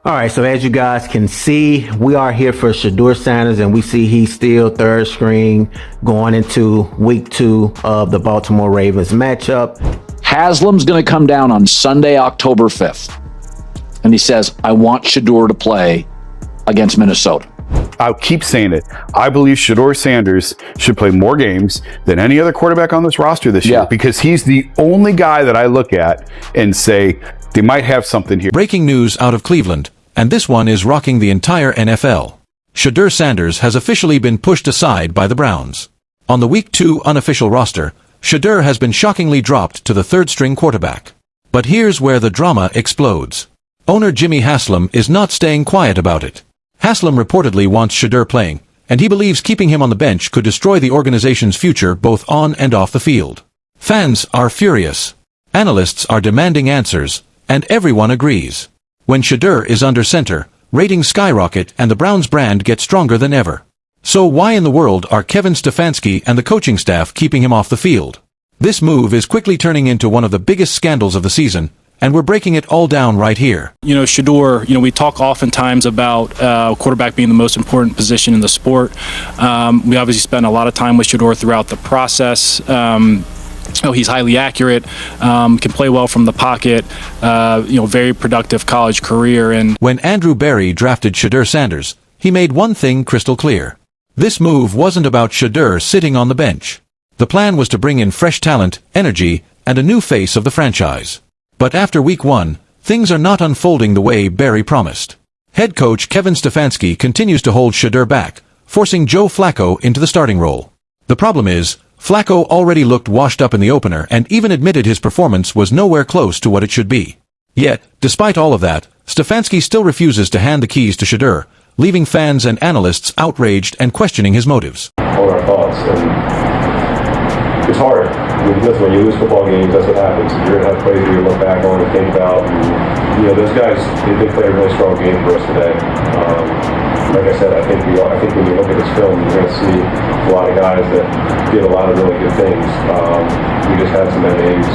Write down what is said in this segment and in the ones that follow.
All right, so as you guys can see, we are here for Shedeur Sanders, and we see he's still third string going into week 2 of the Baltimore Ravens matchup. Haslam's going to come down on Sunday, October 5th, and he says, I want Shedeur to play against Minnesota. I'll keep saying it. I believe Shedeur Sanders should play more games than any other quarterback on this roster this year, because he's the only guy that I look at and say, they might have something here. Breaking news out of Cleveland, and this one is rocking the entire NFL. Shedeur Sanders has officially been pushed aside by the Browns. On the Week 2 unofficial roster, Shedeur has been shockingly dropped to the third-string quarterback. But here's where the drama explodes. Owner Jimmy Haslam is not staying quiet about it. Haslam reportedly wants Shedeur playing, and he believes keeping him on the bench could destroy the organization's future both on and off the field. Fans are furious. Analysts are demanding answers, and everyone agrees. When Shedeur is under center, ratings skyrocket and the Browns brand gets stronger than ever. So why in the world are Kevin Stefanski and the coaching staff keeping him off the field? This move is quickly turning into one of the biggest scandals of the season, and we're breaking it all down right here. Shedeur, we talk oftentimes about quarterback being the most important position in the sport. We obviously spent a lot of time with Shedeur throughout the process. He's highly accurate, can play well from the pocket, very productive college career. And when Andrew Berry drafted Shedeur Sanders, he made one thing crystal clear. This move wasn't about Shedeur sitting on the bench. The plan was to bring in fresh talent, energy, and a new face of the franchise. But after week 1, things are not unfolding the way Berry promised. Head coach Kevin Stefanski continues to hold Shedeur back, forcing Joe Flacco into the starting role. The problem is, Flacco already looked washed up in the opener and even admitted his performance was nowhere close to what it should be. Yet, despite all of that, Stefanski still refuses to hand the keys to Shedeur, leaving fans and analysts outraged and questioning his motives. All our thoughts, and it's hard. Listen, when you lose football games, that's what happens. You're going to have plays where you look back on and think about. And, those guys, they did play a really strong game for us today. Like I said, I think when you look at this film, you're going to see a lot of guys that did a lot of really good things. We just had some names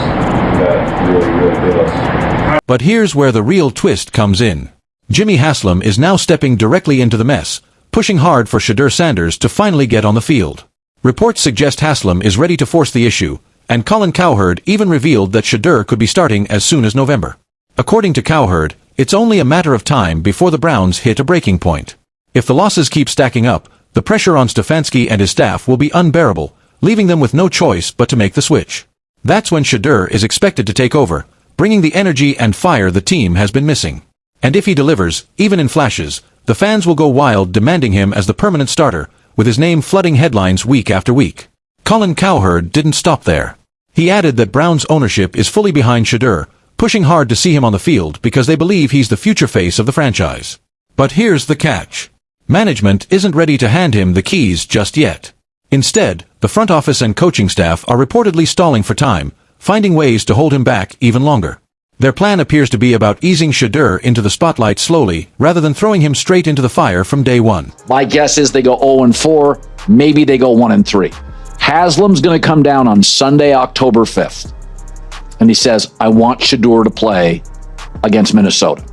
that really did us. But here's where the real twist comes in. Jimmy Haslam is now stepping directly into the mess, pushing hard for Shedeur Sanders to finally get on the field. Reports suggest Haslam is ready to force the issue, and Colin Cowherd even revealed that Shedeur could be starting as soon as November. According to Cowherd, it's only a matter of time before the Browns hit a breaking point. If the losses keep stacking up, the pressure on Stefanski and his staff will be unbearable, leaving them with no choice but to make the switch. That's when Shedeur is expected to take over, bringing the energy and fire the team has been missing. And if he delivers, even in flashes, the fans will go wild demanding him as the permanent starter, with his name flooding headlines week after week. Colin Cowherd didn't stop there. He added that Browns ownership is fully behind Shedeur, pushing hard to see him on the field because they believe he's the future face of the franchise. But here's the catch. Management isn't ready to hand him the keys just yet. Instead, the front office and coaching staff are reportedly stalling for time, finding ways to hold him back even longer. Their plan appears to be about easing Shedeur into the spotlight slowly, rather than throwing him straight into the fire from day one. My guess is they go 0-4, maybe they go 1-3. Haslam's going to come down on Sunday, October 5th, and he says, I want Shedeur to play against Minnesota.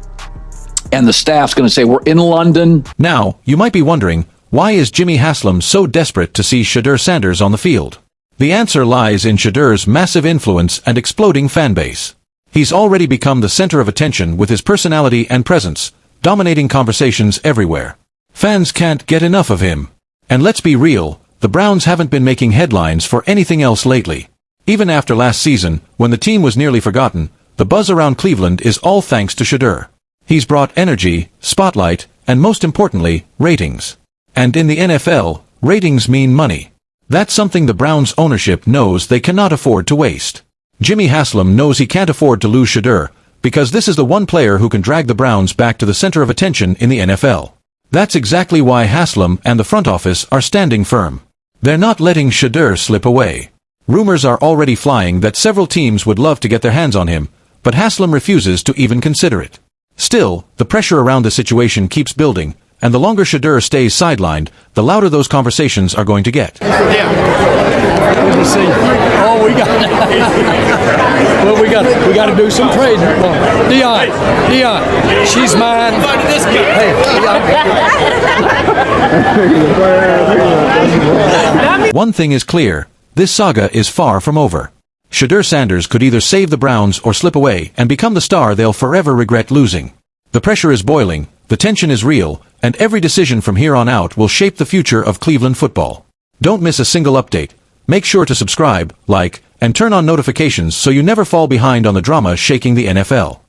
And the staff's going to say, we're in London. Now, you might be wondering, why is Jimmy Haslam so desperate to see Shedeur Sanders on the field? The answer lies in Shedeur's massive influence and exploding fan base. He's already become the center of attention with his personality and presence, dominating conversations everywhere. Fans can't get enough of him. And let's be real, the Browns haven't been making headlines for anything else lately. Even after last season, when the team was nearly forgotten, the buzz around Cleveland is all thanks to Shedeur. He's brought energy, spotlight, and most importantly, ratings. And in the NFL, ratings mean money. That's something the Browns ownership knows they cannot afford to waste. Jimmy Haslam knows he can't afford to lose Shedeur, because this is the one player who can drag the Browns back to the center of attention in the NFL. That's exactly why Haslam and the front office are standing firm. They're not letting Shedeur slip away. Rumors are already flying that several teams would love to get their hands on him, but Haslam refuses to even consider it. Still, the pressure around the situation keeps building, and the longer Shedeur stays sidelined, the louder those conversations are going to get. Yeah. Good to see you. Oh, we got. Well, we got to do some trading. Dion, she's mine. Hey, Dion. One thing is clear, this saga is far from over. Shedeur Sanders could either save the Browns or slip away and become the star they'll forever regret losing. The pressure is boiling, the tension is real, and every decision from here on out will shape the future of Cleveland football. Don't miss a single update. Make sure to subscribe, like, and turn on notifications so you never fall behind on the drama shaking the NFL.